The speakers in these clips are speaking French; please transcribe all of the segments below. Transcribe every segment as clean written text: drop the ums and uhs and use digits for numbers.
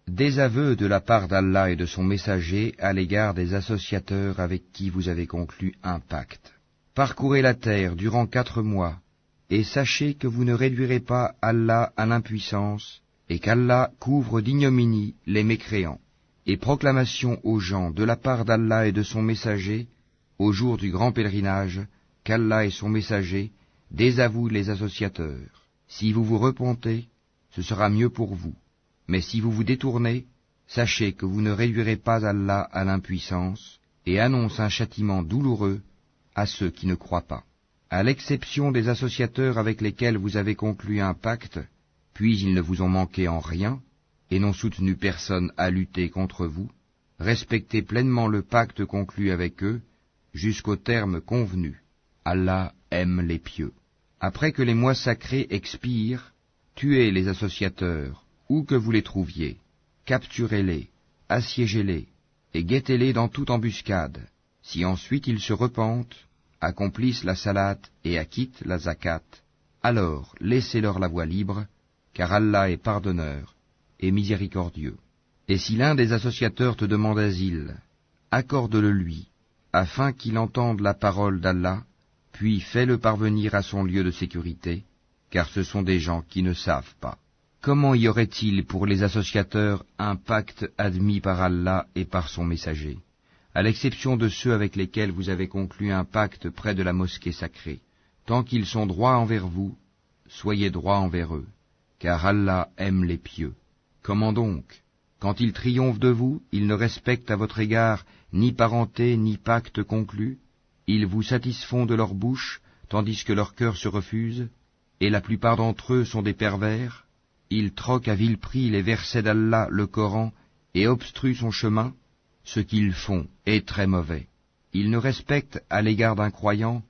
Désaveu de la part d'Allah et de son messager à l'égard des associateurs avec qui vous avez conclu un pacte. Parcourez la terre durant 4 mois, et sachez que vous ne réduirez pas Allah à l'impuissance, et qu'Allah couvre d'ignominie les mécréants. Et proclamation aux gens de la part d'Allah et de son messager, au jour du grand pèlerinage, qu'Allah et son messager désavouent les associateurs. Si vous vous repentez, ce sera mieux pour vous. Mais si vous vous détournez, sachez que vous ne réduirez pas Allah à l'impuissance, et annonce un châtiment douloureux à ceux qui ne croient pas. À l'exception des associateurs avec lesquels vous avez conclu un pacte, puis ils ne vous ont manqué en rien, et n'ont soutenu personne à lutter contre vous, respectez pleinement le pacte conclu avec eux, jusqu'au terme convenu. Allah aime les pieux. Après que les mois sacrés expirent, tuez les associateurs, où que vous les trouviez, capturez-les, assiégez-les, et guettez-les dans toute embuscade. Si ensuite ils se repentent, accomplissent la salate et acquittent la zakat, alors laissez-leur la voie libre, car Allah est pardonneur et miséricordieux. Et si l'un des associateurs te demande asile, accorde-le lui, afin qu'il entende la parole d'Allah, puis fais-le parvenir à son lieu de sécurité, car ce sont des gens qui ne savent pas. Comment y aurait-il pour les associateurs un pacte admis par Allah et par son messager, à l'exception de ceux avec lesquels vous avez conclu un pacte près de la mosquée sacrée? Tant qu'ils sont droits envers vous, soyez droits envers eux, car Allah aime les pieux. Comment donc, quand ils triomphent de vous, ils ne respectent à votre égard ni parenté ni pacte conclu? Ils vous satisfont de leur bouche, tandis que leur cœur se refuse, et la plupart d'entre eux sont des pervers. Ils troquent à vil prix les versets d'Allah, le Coran, et obstruent son chemin. Ce qu'ils font est très mauvais. Ils ne respectent à l'égard d'un croyant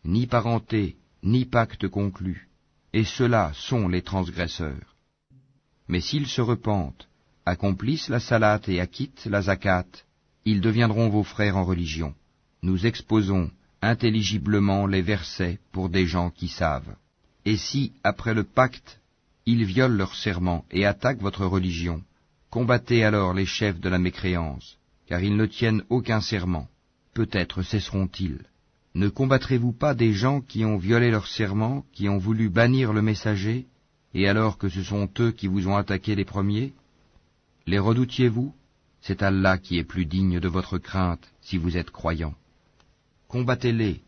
ni parenté, ni pacte conclu, et ceux-là sont les transgresseurs. Mais s'ils se repentent, accomplissent la salate et acquittent la zakat, ils deviendront vos frères en religion. Nous exposons intelligiblement les versets pour des gens qui savent. Et si, après le pacte, ils violent leur serment et attaquent votre religion, combattez alors les chefs de la mécréance, car ils ne tiennent aucun serment. Peut-être cesseront-ils. Ne combattrez-vous pas des gens qui ont violé leur serment, qui ont voulu bannir le messager, et alors que ce sont eux qui vous ont attaqué les premiers? Les redoutiez-vous? C'est Allah qui est plus digne de votre crainte, si vous êtes croyants. Combattez-les.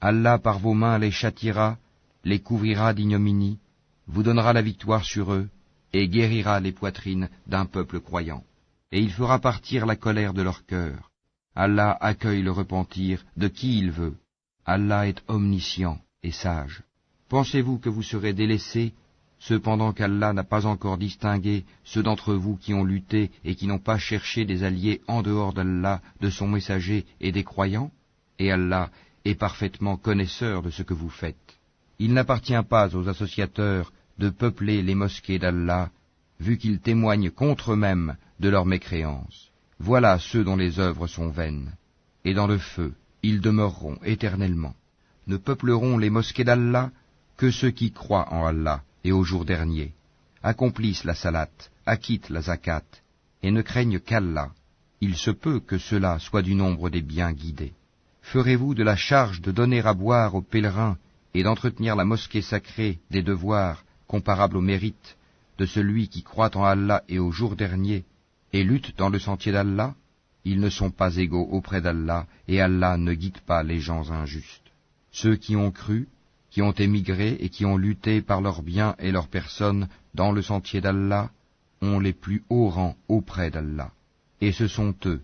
Allah par vos mains les châtiera, les couvrira d'ignominie, vous donnera la victoire sur eux, et guérira les poitrines d'un peuple croyant. Et il fera partir la colère de leur cœur. Allah accueille le repentir de qui il veut. Allah est omniscient et sage. Pensez-vous que vous serez délaissés, cependant qu'Allah n'a pas encore distingué ceux d'entre vous qui ont lutté et qui n'ont pas cherché des alliés en dehors d'Allah, de son messager et des croyants? Et Allah est parfaitement connaisseur de ce que vous faites. Il n'appartient pas aux associateurs de peupler les mosquées d'Allah, vu qu'ils témoignent contre eux-mêmes de leur mécréance. Voilà ceux dont les œuvres sont vaines, et dans le feu ils demeureront éternellement. Ne peupleront les mosquées d'Allah que ceux qui croient en Allah et au jour dernier, accomplissent la salate, acquittent la zakat, et ne craignent qu'Allah. Il se peut que cela soit du nombre des bien guidés. Ferez-vous de la charge de donner à boire aux pèlerins et d'entretenir la mosquée sacrée des devoirs comparables au mérite de celui qui croit en Allah et au jour dernier et lutte dans le sentier d'Allah? Ils ne sont pas égaux auprès d'Allah, et Allah ne guide pas les gens injustes. Ceux qui ont cru, qui ont émigré et qui ont lutté par leurs biens et leurs personnes dans le sentier d'Allah, ont les plus hauts rangs auprès d'Allah. Et ce sont eux,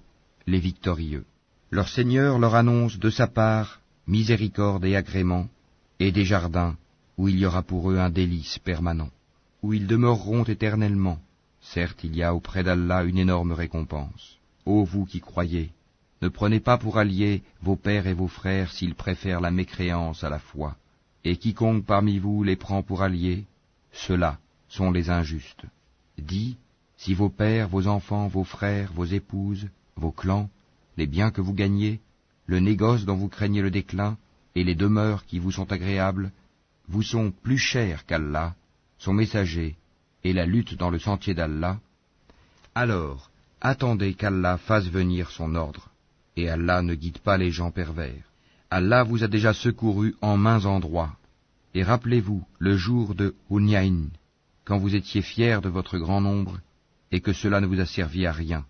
les victorieux. Leur Seigneur leur annonce de sa part miséricorde et agrément, et des jardins où il y aura pour eux un délice permanent, où ils demeureront éternellement. Certes, il y a auprès d'Allah une énorme récompense. Ô vous qui croyez, ne prenez pas pour alliés vos pères et vos frères s'ils préfèrent la mécréance à la foi. Et quiconque parmi vous les prend pour alliés, ceux-là sont les injustes. Dis, si vos pères, vos enfants, vos frères, vos épouses, vos clans, les biens que vous gagnez, le négoce dont vous craignez le déclin, et les demeures qui vous sont agréables, vous sont plus chers qu'Allah, son messager, et la lutte dans le sentier d'Allah, Alors, attendez qu'Allah fasse venir son ordre, et Allah ne guide pas les gens pervers. Allah vous a déjà secouru en maints endroits, et rappelez-vous le jour de Hunayn, quand vous étiez fiers de votre grand nombre, et que cela ne vous a servi à rien.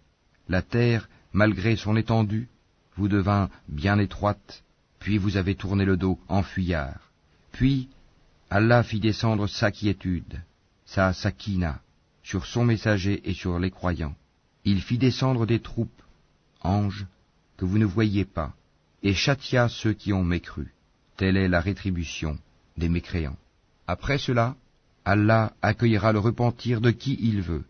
La terre, malgré son étendue, vous devint bien étroite, puis vous avez tourné le dos en fuyard. Puis, Allah fit descendre sa quiétude, sa sakina, sur son messager et sur les croyants. Il fit descendre des troupes, anges, que vous ne voyiez pas, et châtia ceux qui ont mécru. Telle est la rétribution des mécréants. Après cela, Allah accueillera le repentir de qui il veut,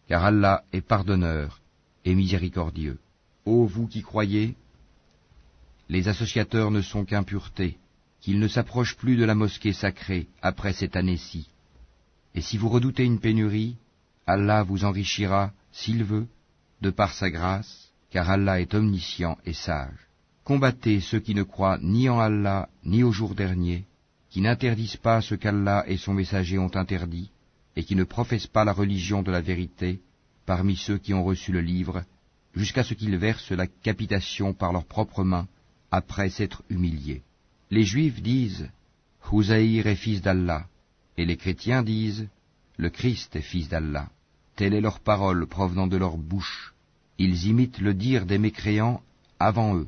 car Allah est pardonneur et miséricordieux. Ô vous qui croyez, les associateurs ne sont qu'impureté, qu'ils ne s'approchent plus de la mosquée sacrée après cette année-ci. Et si vous redoutez une pénurie, Allah vous enrichira, s'il veut, de par sa grâce, car Allah est omniscient et sage. Combattez ceux qui ne croient ni en Allah ni au jour dernier, qui n'interdisent pas ce qu'Allah et son messager ont interdit, et qui ne professent pas la religion de la vérité, parmi ceux qui ont reçu le livre, jusqu'à ce qu'ils versent la capitation par leurs propres mains, après s'être humiliés. Les Juifs disent « Houzaïr est fils d'Allah », et les chrétiens disent « Le Christ est fils d'Allah ». Telle est leur parole provenant de leur bouche. Ils imitent le dire des mécréants avant eux,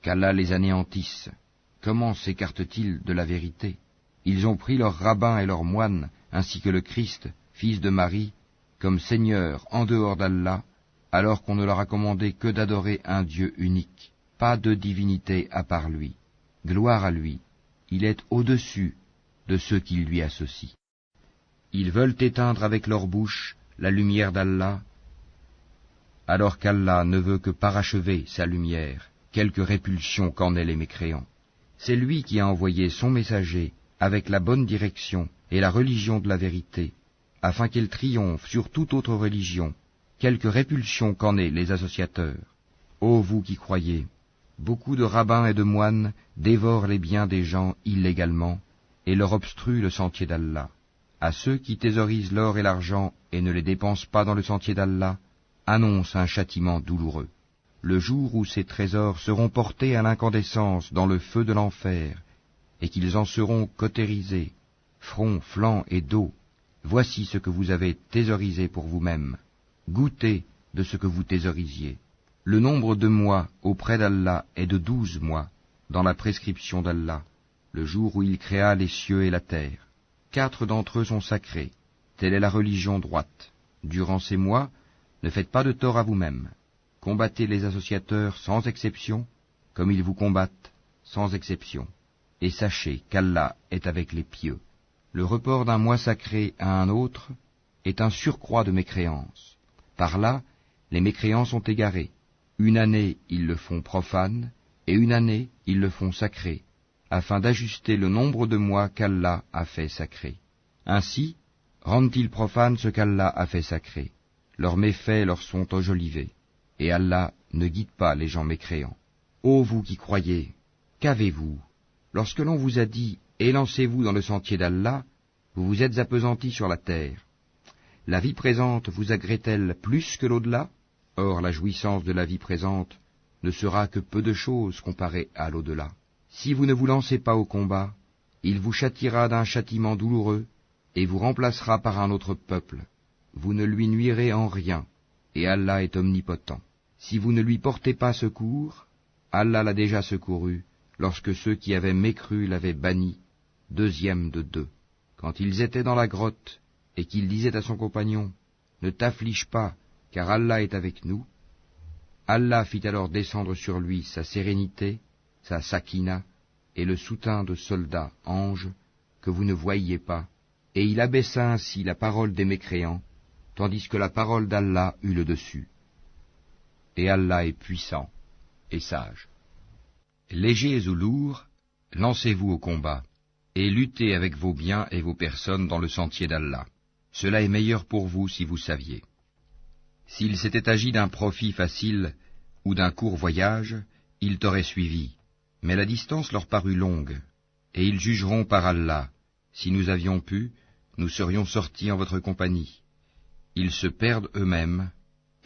qu'Allah les anéantisse. Comment s'écartent-ils de la vérité? Ils ont pris leurs rabbins et leurs moines, ainsi que le Christ, fils de Marie, comme Seigneur en dehors d'Allah, alors qu'on ne leur a commandé que d'adorer un Dieu unique, pas de divinité à part lui. Gloire à lui, il est au-dessus de ceux qui lui associent. Ils veulent éteindre avec leur bouche la lumière d'Allah, alors qu'Allah ne veut que parachever sa lumière, quelque répulsion qu'en aient les mécréants. C'est lui qui a envoyé son messager avec la bonne direction et la religion de la vérité, afin qu'elle triomphe sur toute autre religion, quelque répulsion qu'en aient les associateurs. Ô vous qui croyez, beaucoup de rabbins et de moines dévorent les biens des gens illégalement et leur obstruent le sentier d'Allah. À ceux qui thésaurisent l'or et l'argent et ne les dépensent pas dans le sentier d'Allah, annonce un châtiment douloureux. Le jour où ces trésors seront portés à l'incandescence dans le feu de l'enfer, et qu'ils en seront cautérisés, front, flanc et dos, voici ce que vous avez thésaurisé pour vous-même. Goûtez de ce que vous thésaurisiez. Le nombre de mois auprès d'Allah est de 12 mois, dans la prescription d'Allah, le jour où il créa les cieux et la terre. 4 d'entre eux sont sacrés, telle est la religion droite. Durant ces mois, ne faites pas de tort à vous-même. Combattez les associateurs sans exception, comme ils vous combattent sans exception. Et sachez qu'Allah est avec les pieux. Le report d'un mois sacré à un autre est un surcroît de mécréance. Par là, les mécréants sont égarés. Une année, ils le font profane, et une année, ils le font sacré, afin d'ajuster le nombre de mois qu'Allah a fait sacré. Ainsi, rendent-ils profane ce qu'Allah a fait sacré. Leurs méfaits leur sont enjolivés, et Allah ne guide pas les gens mécréants. Ô vous qui croyez, qu'avez-vous? Lorsque l'on vous a dit « Élancez-vous dans le sentier d'Allah », vous vous êtes appesantis sur la terre. La vie présente vous agrée-t-elle plus que l'au-delà? Or la jouissance de la vie présente ne sera que peu de choses comparée à l'au-delà. Si vous ne vous lancez pas au combat, il vous châtiera d'un châtiment douloureux, et vous remplacera par un autre peuple. Vous ne lui nuirez en rien, et Allah est omnipotent. Si vous ne lui portez pas secours, Allah l'a déjà secouru, lorsque ceux qui avaient mécru l'avaient banni, 2e de 2. Quand ils étaient dans la grotte, et qu'il disait à son compagnon, « Ne t'afflige pas, car Allah est avec nous », Allah fit alors descendre sur lui sa sérénité, sa sakina, et le soutien de soldats, anges, que vous ne voyiez pas, et il abaissa ainsi la parole des mécréants, tandis que la parole d'Allah eut le dessus. Et Allah est puissant et sage. Légers ou lourds, lancez-vous au combat, et luttez avec vos biens et vos personnes dans le sentier d'Allah. Cela est meilleur pour vous si vous saviez. S'il s'était agi d'un profit facile ou d'un court voyage, ils t'auraient suivi, mais la distance leur parut longue, et ils jugeront par Allah. Si nous avions pu, nous serions sortis en votre compagnie. Ils se perdent eux-mêmes,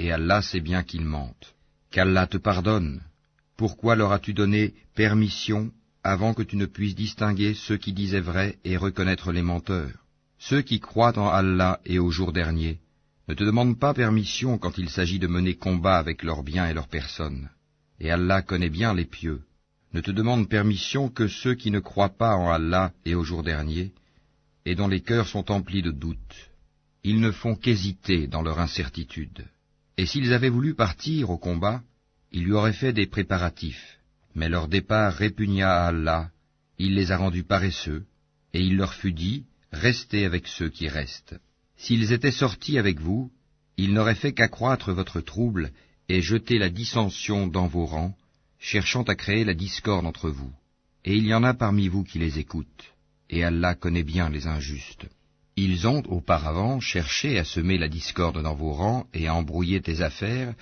et Allah sait bien qu'ils mentent. Qu'Allah te pardonne. Pourquoi leur as-tu donné permission avant que tu ne puisses distinguer ceux qui disaient vrai et reconnaître les menteurs? Ceux qui croient en Allah et au jour dernier ne te demandent pas permission quand il s'agit de mener combat avec leurs biens et leurs personnes. Et Allah connaît bien les pieux. Ne te demandent permission que ceux qui ne croient pas en Allah et au jour dernier, et dont les cœurs sont emplis de doutes. Ils ne font qu'hésiter dans leur incertitude. Et s'ils avaient voulu partir au combat, ils lui auraient fait des préparatifs. Mais leur départ répugna à Allah, il les a rendus paresseux, et il leur fut dit, restez avec ceux qui restent. S'ils étaient sortis avec vous, ils n'auraient fait qu'accroître votre trouble et jeter la dissension dans vos rangs, cherchant à créer la discorde entre vous. Et il y en a parmi vous qui les écoutent, et Allah connaît bien les injustes. Ils ont auparavant cherché à semer la discorde dans vos rangs et à embrouiller tes affaires,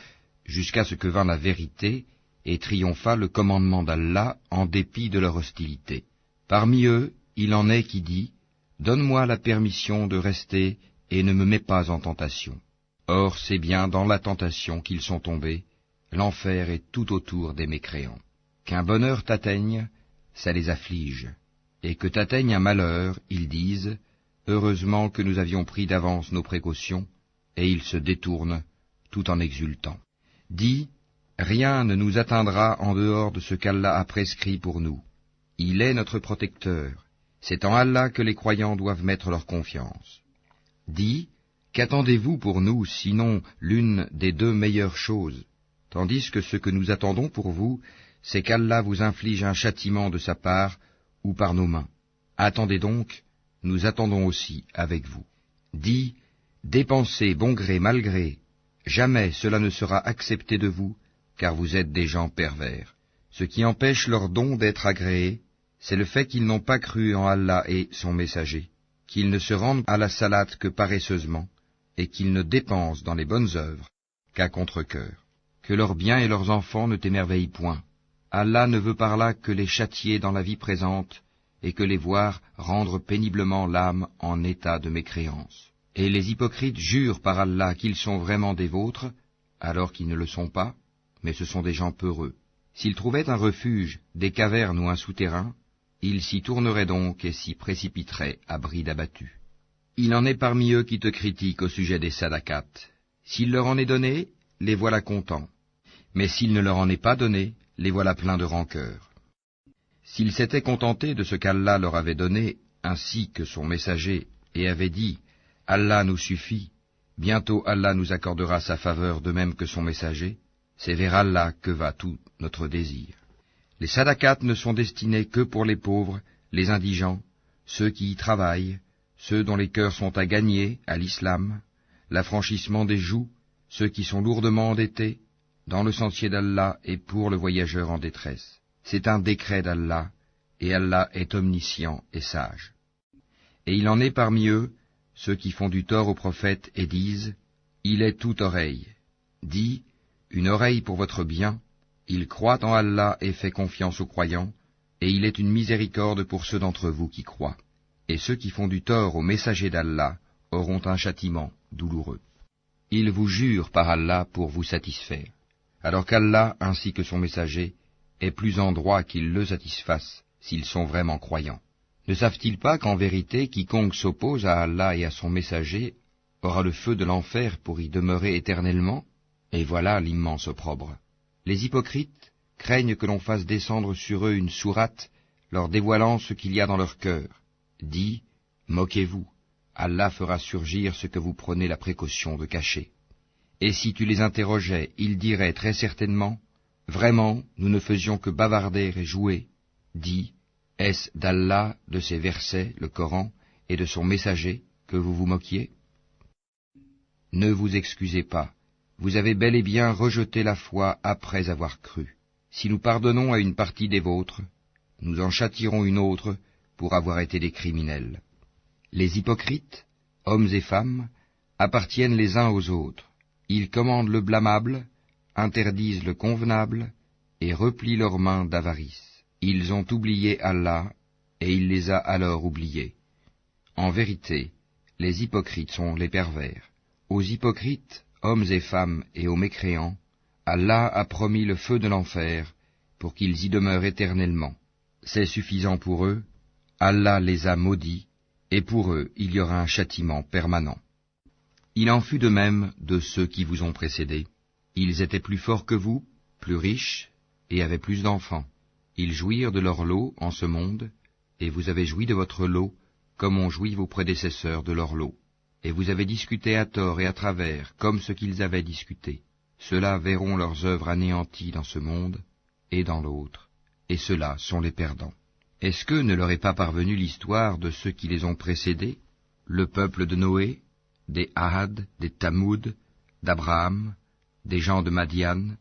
jusqu'à ce que vint la vérité et triompha le commandement d'Allah en dépit de leur hostilité. Parmi eux, il en est qui dit, « Donne-moi la permission de rester et ne me mets pas en tentation. » Or c'est bien dans la tentation qu'ils sont tombés, l'enfer est tout autour des mécréants. Qu'un bonheur t'atteigne, ça les afflige, et que t'atteigne un malheur, ils disent, heureusement que nous avions pris d'avance nos précautions, et ils se détournent, tout en exultant. Dis, rien ne nous atteindra en dehors de ce qu'Allah a prescrit pour nous. Il est notre protecteur, c'est en Allah que les croyants doivent mettre leur confiance. Dis, qu'attendez-vous pour nous, sinon l'une des deux meilleures choses, tandis que ce que nous attendons pour vous, c'est qu'Allah vous inflige un châtiment de sa part ou par nos mains. Attendez donc, nous attendons aussi avec vous. Dis, dépensez bon gré mal gré, jamais cela ne sera accepté de vous, car vous êtes des gens pervers. Ce qui empêche leur don d'être agréé, c'est le fait qu'ils n'ont pas cru en Allah et son messager, qu'ils ne se rendent à la salate que paresseusement, et qu'ils ne dépensent dans les bonnes œuvres qu'à contre-cœur. Que leurs biens et leurs enfants ne t'émerveillent point. Allah ne veut par là que les châtier dans la vie présente, et que les voir rendre péniblement l'âme en état de mécréance. Et les hypocrites jurent par Allah qu'ils sont vraiment des vôtres, alors qu'ils ne le sont pas, mais ce sont des gens peureux. S'ils trouvaient un refuge, des cavernes ou un souterrain, ils s'y tourneraient donc et s'y précipiteraient à bride abattue. Il en est parmi eux qui te critiquent au sujet des sadakats. S'il leur en est donné, les voilà contents. Mais s'il ne leur en est pas donné, les voilà pleins de rancœur. S'ils s'étaient contentés de ce qu'Allah leur avait donné, ainsi que son messager, et avaient dit « Allah nous suffit, bientôt Allah nous accordera sa faveur de même que son messager », c'est vers Allah que va tout notre désir. Les sadakats ne sont destinés que pour les pauvres, les indigents, ceux qui y travaillent, ceux dont les cœurs sont à gagner à l'islam, l'affranchissement des joues, ceux qui sont lourdement endettés, dans le sentier d'Allah et pour le voyageur en détresse. C'est un décret d'Allah, et Allah est omniscient et sage. Et il en est parmi eux, ceux qui font du tort au prophète et disent, « Il est toute oreille ». Dis, « Une oreille pour votre bien, il croit en Allah et fait confiance aux croyants, et il est une miséricorde pour ceux d'entre vous qui croient. Et ceux qui font du tort au messager d'Allah auront un châtiment douloureux. Ils vous jurent par Allah pour vous satisfaire, alors qu'Allah ainsi que son messager est plus en droit qu'ils le satisfassent s'ils sont vraiment croyants. Ne savent-ils pas qu'en vérité quiconque s'oppose à Allah et à son messager aura le feu de l'enfer pour y demeurer éternellement? Et voilà l'immense opprobre. Les hypocrites craignent que l'on fasse descendre sur eux une sourate leur dévoilant ce qu'il y a dans leur cœur. Dis, moquez-vous, Allah fera surgir ce que vous prenez la précaution de cacher. Et si tu les interrogeais, ils diraient très certainement, vraiment, nous ne faisions que bavarder et jouer. Dis, est-ce d'Allah, de ses versets, le Coran, et de son messager, que vous vous moquiez? Ne vous excusez pas, vous avez bel et bien rejeté la foi après avoir cru. Si nous pardonnons à une partie des vôtres, nous en châtierons une autre pour avoir été des criminels. Les hypocrites, hommes et femmes, appartiennent les uns aux autres. Ils commandent le blâmable, interdisent le convenable, et replient leurs mains d'avarice. Ils ont oublié Allah, et il les a alors oubliés. En vérité, les hypocrites sont les pervers. Aux hypocrites, hommes et femmes et aux mécréants, Allah a promis le feu de l'enfer pour qu'ils y demeurent éternellement. C'est suffisant pour eux, Allah les a maudits, et pour eux il y aura un châtiment permanent. Il en fut de même de ceux qui vous ont précédés. Ils étaient plus forts que vous, plus riches, et avaient plus d'enfants. Ils jouirent de leur lot en ce monde, et vous avez joui de votre lot, comme ont joui vos prédécesseurs de leur lot. Et vous avez discuté à tort et à travers, comme ce qu'ils avaient discuté. Ceux-là verront leurs œuvres anéanties dans ce monde et dans l'autre, et ceux-là sont les perdants. Est-ce que ne leur est pas parvenue l'histoire de ceux qui les ont précédés, le peuple de Noé, des Ahad, des Tamoud, d'Abraham, des gens de Madian,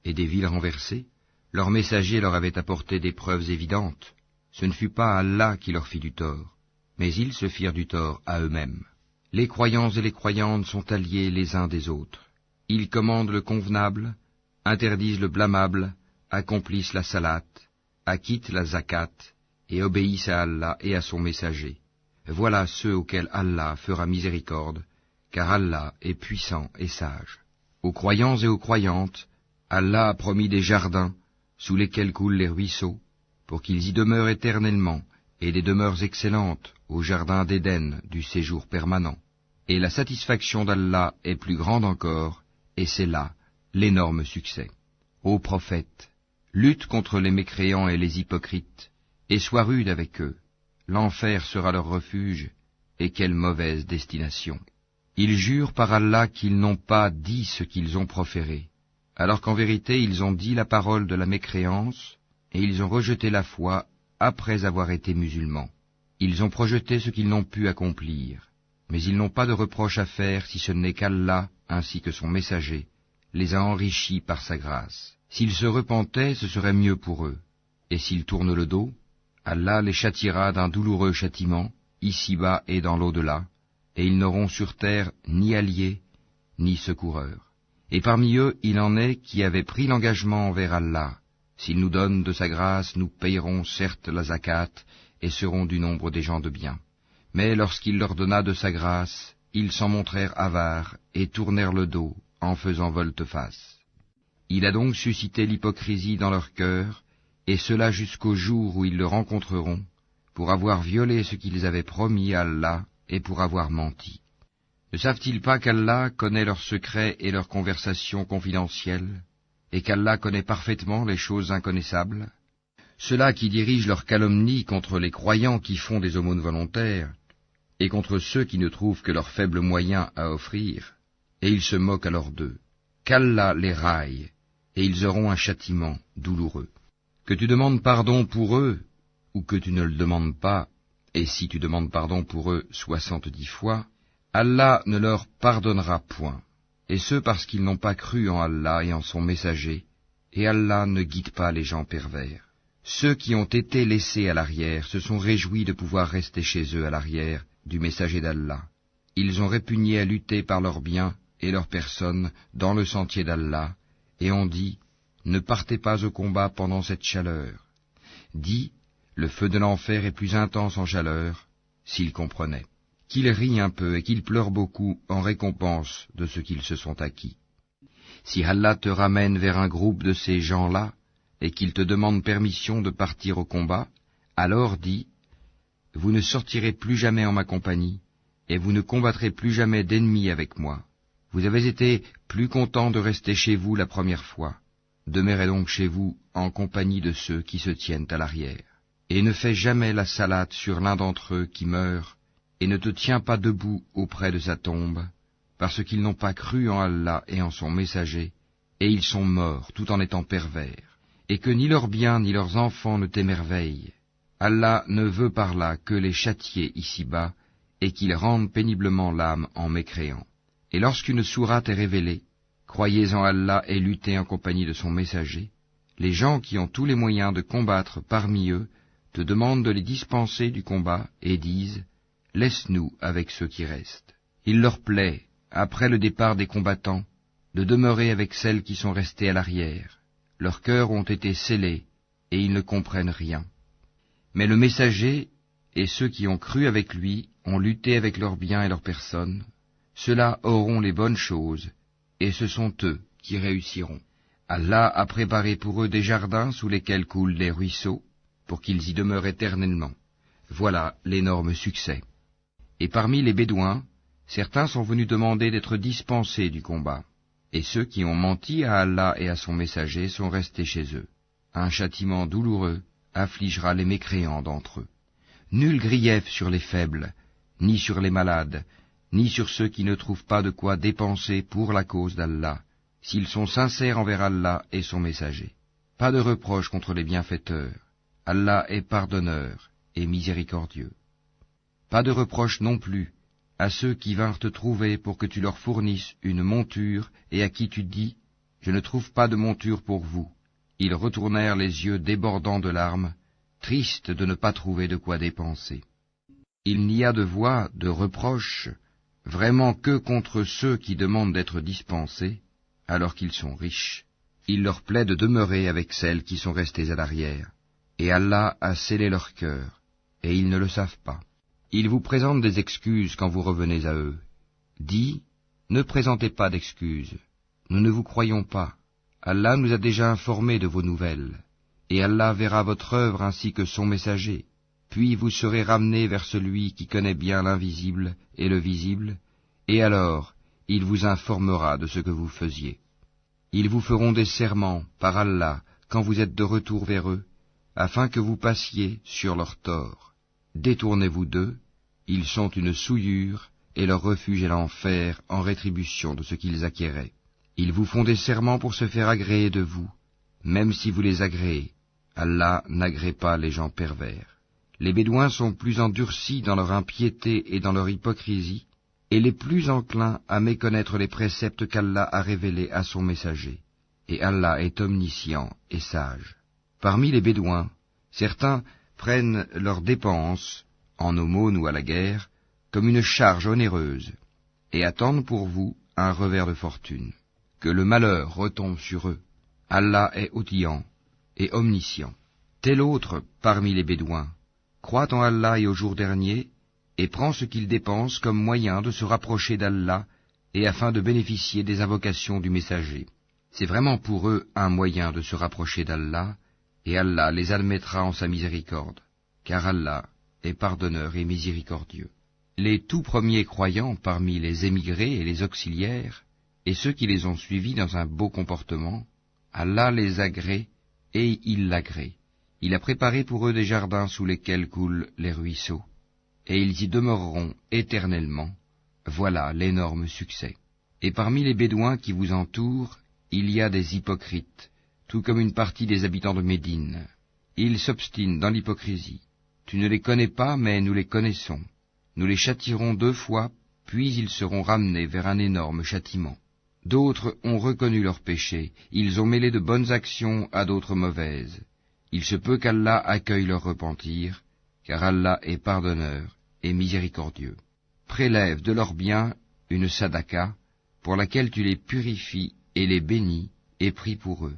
et des villes renversées? Leurs messagers leur avaient apporté des preuves évidentes. Ce ne fut pas Allah qui leur fit du tort, mais ils se firent du tort à eux-mêmes. Les croyants et les croyantes sont alliés les uns des autres. Ils commandent le convenable, interdisent le blâmable, accomplissent la salate, acquittent la zakat, et obéissent à Allah et à son messager. Voilà ceux auxquels Allah fera miséricorde, car Allah est puissant et sage. Aux croyants et aux croyantes, Allah a promis des jardins, sous lesquels coulent les ruisseaux, pour qu'ils y demeurent éternellement, et des demeures excellentes, au jardin d'Éden, du séjour permanent. Et la satisfaction d'Allah est plus grande encore, et c'est là l'énorme succès. Ô prophète, lutte contre les mécréants et les hypocrites, et sois rude avec eux. L'enfer sera leur refuge, et quelle mauvaise destination. Ils jurent par Allah qu'ils n'ont pas dit ce qu'ils ont proféré, alors qu'en vérité ils ont dit la parole de la mécréance, et ils ont rejeté la foi après avoir été musulmans. Ils ont projeté ce qu'ils n'ont pu accomplir, mais ils n'ont pas de reproche à faire si ce n'est qu'Allah, ainsi que son messager, les a enrichis par sa grâce. S'ils se repentaient, ce serait mieux pour eux, et s'ils tournent le dos, Allah les châtiera d'un douloureux châtiment, ici-bas et dans l'au-delà, et ils n'auront sur terre ni alliés, ni secoureurs. Et parmi eux, il en est qui avaient pris l'engagement envers Allah. S'il nous donne de sa grâce, nous payerons certes la zakat, et serons du nombre des gens de bien. Mais lorsqu'il leur donna de sa grâce, ils s'en montrèrent avares, et tournèrent le dos, en faisant volte-face. Il a donc suscité l'hypocrisie dans leur cœur, et cela jusqu'au jour où ils le rencontreront, pour avoir violé ce qu'ils avaient promis à Allah, et pour avoir menti. Ne savent-ils pas qu'Allah connaît leurs secrets et leurs conversations confidentielles, et qu'Allah connaît parfaitement les choses inconnaissables? Ceux-là qui dirigent leur calomnie contre les croyants qui font des aumônes volontaires, et contre ceux qui ne trouvent que leurs faibles moyens à offrir, et ils se moquent alors d'eux. Qu'Allah les raille, et ils auront un châtiment douloureux. Que tu demandes pardon pour eux, ou que tu ne le demandes pas, et si tu demandes pardon pour eux 70 fois, Allah ne leur pardonnera point, et ce parce qu'ils n'ont pas cru en Allah et en son messager, et Allah ne guide pas les gens pervers. Ceux qui ont été laissés à l'arrière se sont réjouis de pouvoir rester chez eux à l'arrière du messager d'Allah. Ils ont répugné à lutter par leurs biens et leurs personnes dans le sentier d'Allah, et ont dit, ne partez pas au combat pendant cette chaleur. Dis, le feu de l'enfer est plus intense en chaleur, s'ils comprenaient. Qu'ils rient un peu et qu'ils pleurent beaucoup en récompense de ce qu'ils se sont acquis. Si Allah te ramène vers un groupe de ces gens-là, et qu'ils te demandent permission de partir au combat, alors dis, vous ne sortirez plus jamais en ma compagnie, et vous ne combattrez plus jamais d'ennemis avec moi. Vous avez été plus contents de rester chez vous la première fois. Demeurez donc chez vous en compagnie de ceux qui se tiennent à l'arrière. Et ne fais jamais la salate sur l'un d'entre eux qui meurt, et ne te tiens pas debout auprès de sa tombe, parce qu'ils n'ont pas cru en Allah et en son messager, et ils sont morts tout en étant pervers, et que ni leurs biens ni leurs enfants ne t'émerveillent. Allah ne veut par là que les châtier ici-bas, et qu'ils rendent péniblement l'âme en mécréant. Et lorsqu'une sourate est révélée, croyez en Allah et luttez en compagnie de son messager, les gens qui ont tous les moyens de combattre parmi eux te demandent de les dispenser du combat et disent « Laisse-nous avec ceux qui restent ». Il leur plaît, après le départ des combattants, de demeurer avec celles qui sont restées à l'arrière. Leurs cœurs ont été scellés et ils ne comprennent rien. Mais le messager et ceux qui ont cru avec lui ont lutté avec leurs biens et leurs personnes. Ceux-là auront les bonnes choses et ce sont eux qui réussiront. Allah a préparé pour eux des jardins sous lesquels coulent des ruisseaux, pour qu'ils y demeurent éternellement. Voilà l'énorme succès. Et parmi les Bédouins, certains sont venus demander d'être dispensés du combat, et ceux qui ont menti à Allah et à son messager sont restés chez eux. Un châtiment douloureux affligera les mécréants d'entre eux. Nul grief sur les faibles, ni sur les malades, ni sur ceux qui ne trouvent pas de quoi dépenser pour la cause d'Allah, s'ils sont sincères envers Allah et son messager. Pas de reproche contre les bienfaiteurs. Allah est pardonneur et miséricordieux. Pas de reproche non plus à ceux qui vinrent te trouver pour que tu leur fournisses une monture et à qui tu dis « Je ne trouve pas de monture pour vous ». Ils retournèrent les yeux débordants de larmes, tristes de ne pas trouver de quoi dépenser. Il n'y a de voix, de reproche, vraiment que contre ceux qui demandent d'être dispensés, alors qu'ils sont riches. Il leur plaît de demeurer avec celles qui sont restées à l'arrière, et Allah a scellé leur cœur, et ils ne le savent pas. Ils vous présentent des excuses quand vous revenez à eux. Dis, ne présentez pas d'excuses, nous ne vous croyons pas. Allah nous a déjà informés de vos nouvelles, et Allah verra votre œuvre ainsi que son messager, puis vous serez ramenés vers celui qui connaît bien l'invisible et le visible, et alors il vous informera de ce que vous faisiez. Ils vous feront des serments par Allah quand vous êtes de retour vers eux, afin que vous passiez sur leurs torts. Détournez-vous d'eux, ils sont une souillure, et leur refuge est l'enfer en rétribution de ce qu'ils acquéraient. Ils vous font des serments pour se faire agréer de vous, même si vous les agréez. Allah n'agrée pas les gens pervers. Les Bédouins sont plus endurcis dans leur impiété et dans leur hypocrisie, et les plus enclins à méconnaître les préceptes qu'Allah a révélés à son messager. Et Allah est omniscient et sage. Parmi les Bédouins, certains prennent leurs dépenses, en aumône ou à la guerre, comme une charge onéreuse, et attendent pour vous un revers de fortune. Que le malheur retombe sur eux. Allah est audient et omniscient. Tel autre, parmi les Bédouins, croit en Allah et au jour dernier, et prend ce qu'il dépense comme moyen de se rapprocher d'Allah et afin de bénéficier des invocations du messager. C'est vraiment pour eux un moyen de se rapprocher d'Allah, et Allah les admettra en sa miséricorde, car Allah est pardonneur et miséricordieux. Les tout premiers croyants parmi les émigrés et les auxiliaires, et ceux qui les ont suivis dans un beau comportement, Allah les agrée et il l'agrée. Il a préparé pour eux des jardins sous lesquels coulent les ruisseaux, et ils y demeureront éternellement. Voilà l'énorme succès. Et parmi les Bédouins qui vous entourent, il y a des hypocrites, tout comme une partie des habitants de Médine. Ils s'obstinent dans l'hypocrisie. Tu ne les connais pas, mais nous les connaissons. Nous les châtierons 2 fois, puis ils seront ramenés vers un énorme châtiment. D'autres ont reconnu leurs péchés, ils ont mêlé de bonnes actions à d'autres mauvaises. Il se peut qu'Allah accueille leur repentir, car Allah est pardonneur et miséricordieux. Prélève de leurs biens une sadaka, pour laquelle tu les purifies et les bénis, et prie pour eux.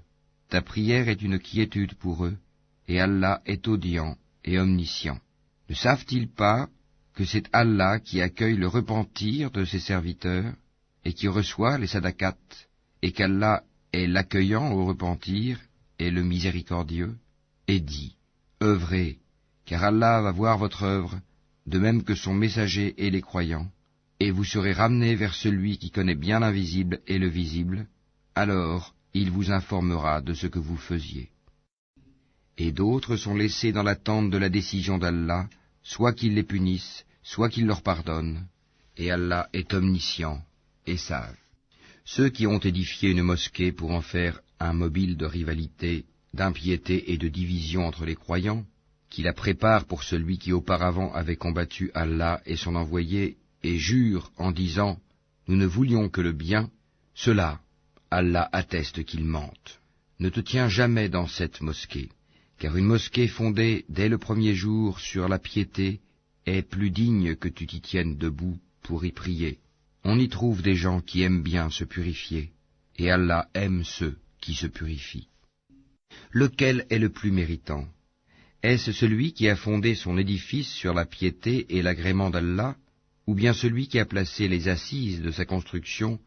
Ta prière est une quiétude pour eux, et Allah est audient et omniscient. Ne savent-ils pas que c'est Allah qui accueille le repentir de ses serviteurs, et qui reçoit les sadakats, et qu'Allah est l'accueillant au repentir et le miséricordieux? Et dit, œuvrez, car Allah va voir votre œuvre, de même que son messager et les croyants, et vous serez ramenés vers celui qui connaît bien l'invisible et le visible, alors il vous informera de ce que vous faisiez. Et d'autres sont laissés dans l'attente de la décision d'Allah, soit qu'il les punisse, soit qu'il leur pardonne, et Allah est omniscient et sage. Ceux qui ont édifié une mosquée pour en faire un mobile de rivalité, d'impiété et de division entre les croyants, qui la préparent pour celui qui auparavant avait combattu Allah et son envoyé, et jurent en disant « Nous ne voulions que le bien », ceux-là, Allah atteste qu'ils mentent. Ne te tiens jamais dans cette mosquée, car une mosquée fondée dès le premier jour sur la piété est plus digne que tu t'y tiennes debout pour y prier. On y trouve des gens qui aiment bien se purifier, et Allah aime ceux qui se purifient. Lequel est le plus méritant? Est-ce celui qui a fondé son édifice sur la piété et l'agrément d'Allah, ou bien celui qui a placé les assises de sa construction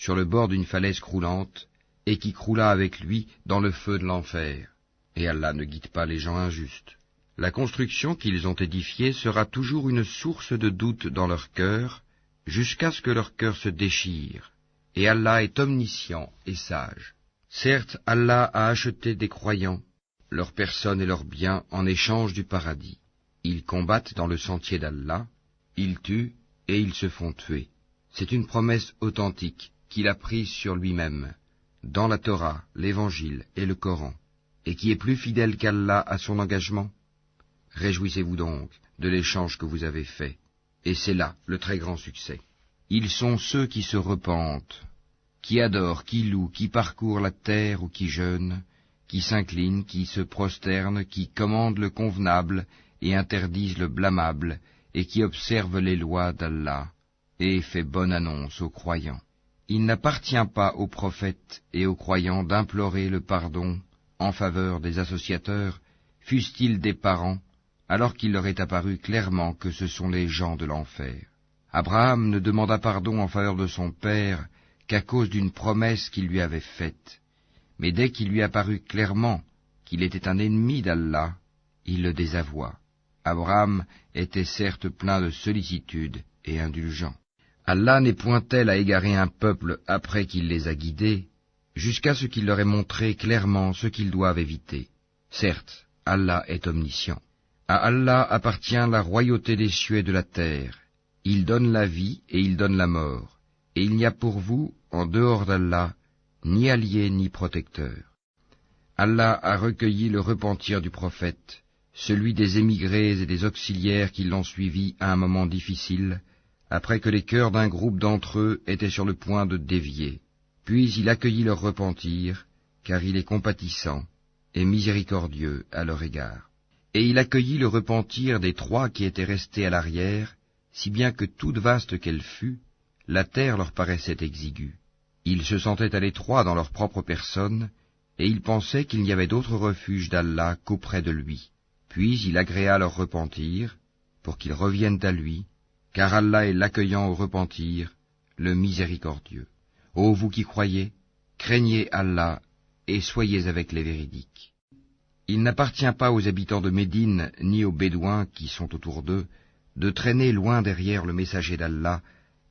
sur le bord d'une falaise croulante, et qui croula avec lui dans le feu de l'enfer. Et Allah ne guide pas les gens injustes. La construction qu'ils ont édifiée sera toujours une source de doute dans leur cœur, jusqu'à ce que leur cœur se déchire. Et Allah est omniscient et sage. Certes, Allah a acheté des croyants, leurs personnes et leurs biens en échange du paradis. Ils combattent dans le sentier d'Allah, ils tuent et ils se font tuer. C'est une promesse authentique qu'il a prise sur lui-même, dans la Torah, l'Évangile et le Coran, et qui est plus fidèle qu'Allah à son engagement. Réjouissez-vous donc de l'échange que vous avez fait, et c'est là le très grand succès. Ils sont ceux qui se repentent, qui adorent, qui louent, qui parcourent la terre ou qui jeûnent, qui s'inclinent, qui se prosternent, qui commandent le convenable et interdisent le blâmable, et qui observent les lois d'Allah, et fait bonne annonce aux croyants. Il n'appartient pas aux prophètes et aux croyants d'implorer le pardon en faveur des associateurs, fussent-ils des parents, alors qu'il leur est apparu clairement que ce sont les gens de l'enfer. Abraham ne demanda pardon en faveur de son père qu'à cause d'une promesse qu'il lui avait faite. Mais dès qu'il lui apparut clairement qu'il était un ennemi d'Allah, il le désavoua. Abraham était certes plein de sollicitude et indulgent. Allah n'est point tel à égarer un peuple après qu'il les a guidés, jusqu'à ce qu'il leur ait montré clairement ce qu'ils doivent éviter. Certes, Allah est omniscient. À Allah appartient la royauté des cieux et de la terre. Il donne la vie et il donne la mort, et il n'y a pour vous, en dehors d'Allah, ni allié ni protecteur. Allah a recueilli le repentir du prophète, celui des émigrés et des auxiliaires qui l'ont suivi à un moment difficile, après que les cœurs d'un groupe d'entre eux étaient sur le point de dévier. Puis il accueillit leur repentir, car il est compatissant et miséricordieux à leur égard. Et il accueillit le repentir des 3 qui étaient restés à l'arrière, si bien que toute vaste qu'elle fût, la terre leur paraissait exiguë. Ils se sentaient à l'étroit dans leur propre personne, et ils pensaient qu'il n'y avait d'autre refuge d'Allah qu'auprès de lui. Puis il agréa leur repentir, pour qu'ils reviennent à lui, car Allah est l'accueillant au repentir, le miséricordieux. Ô vous qui croyez, craignez Allah et soyez avec les véridiques. Il n'appartient pas aux habitants de Médine ni aux Bédouins qui sont autour d'eux de traîner loin derrière le messager d'Allah,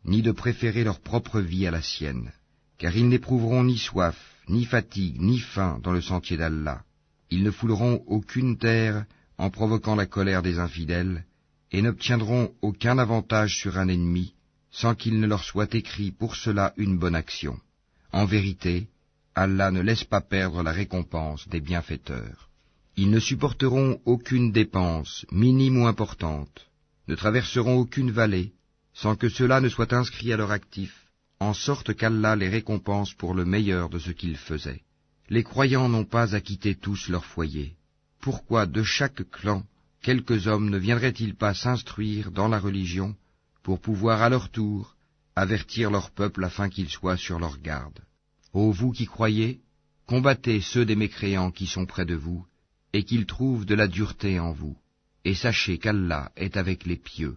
ni de préférer leur propre vie à la sienne, car ils n'éprouveront ni soif, ni fatigue, ni faim dans le sentier d'Allah. Ils ne fouleront aucune terre en provoquant la colère des infidèles, et n'obtiendront aucun avantage sur un ennemi, sans qu'il ne leur soit écrit pour cela une bonne action. En vérité, Allah ne laisse pas perdre la récompense des bienfaiteurs. Ils ne supporteront aucune dépense, minime ou importante, ne traverseront aucune vallée, sans que cela ne soit inscrit à leur actif, en sorte qu'Allah les récompense pour le meilleur de ce qu'ils faisaient. Les croyants n'ont pas à quitter tous leur foyer. Pourquoi de chaque clan, quelques hommes ne viendraient-ils pas s'instruire dans la religion, pour pouvoir à leur tour avertir leur peuple afin qu'ils soient sur leur garde? Ô vous qui croyez, combattez ceux des mécréants qui sont près de vous, et qu'ils trouvent de la dureté en vous. Et sachez qu'Allah est avec les pieux.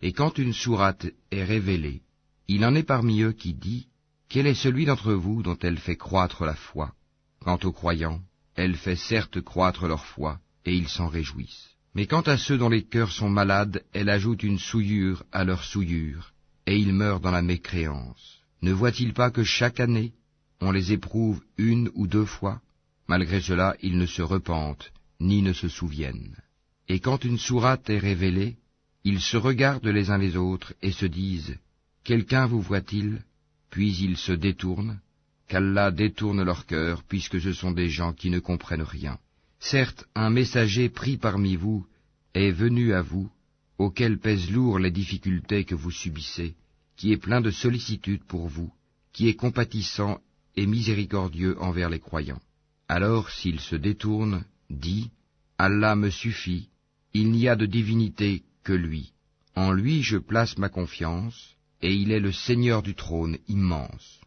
Et quand une sourate est révélée, il en est parmi eux qui dit, quel est celui d'entre vous dont elle fait croître la foi? Quant aux croyants, elle fait certes croître leur foi, et ils s'en réjouissent. Mais quant à ceux dont les cœurs sont malades, elle ajoute une souillure à leur souillure, et ils meurent dans la mécréance. Ne voient-ils pas que chaque année, on les éprouve 1 ou 2 fois? Malgré cela, ils ne se repentent, ni ne se souviennent. Et quand une sourate est révélée, ils se regardent les uns les autres et se disent, quelqu'un vous voit-il? Puis ils se détournent, qu'Allah détourne leur cœur, puisque ce sont des gens qui ne comprennent rien. Certes, un messager pris parmi vous est venu à vous, auquel pèsent lourd les difficultés que vous subissez, qui est plein de sollicitude pour vous, qui est compatissant et miséricordieux envers les croyants. Alors, s'il se détourne, dit, Allah me suffit, il n'y a de divinité que lui. En lui je place ma confiance, et il est le Seigneur du trône immense.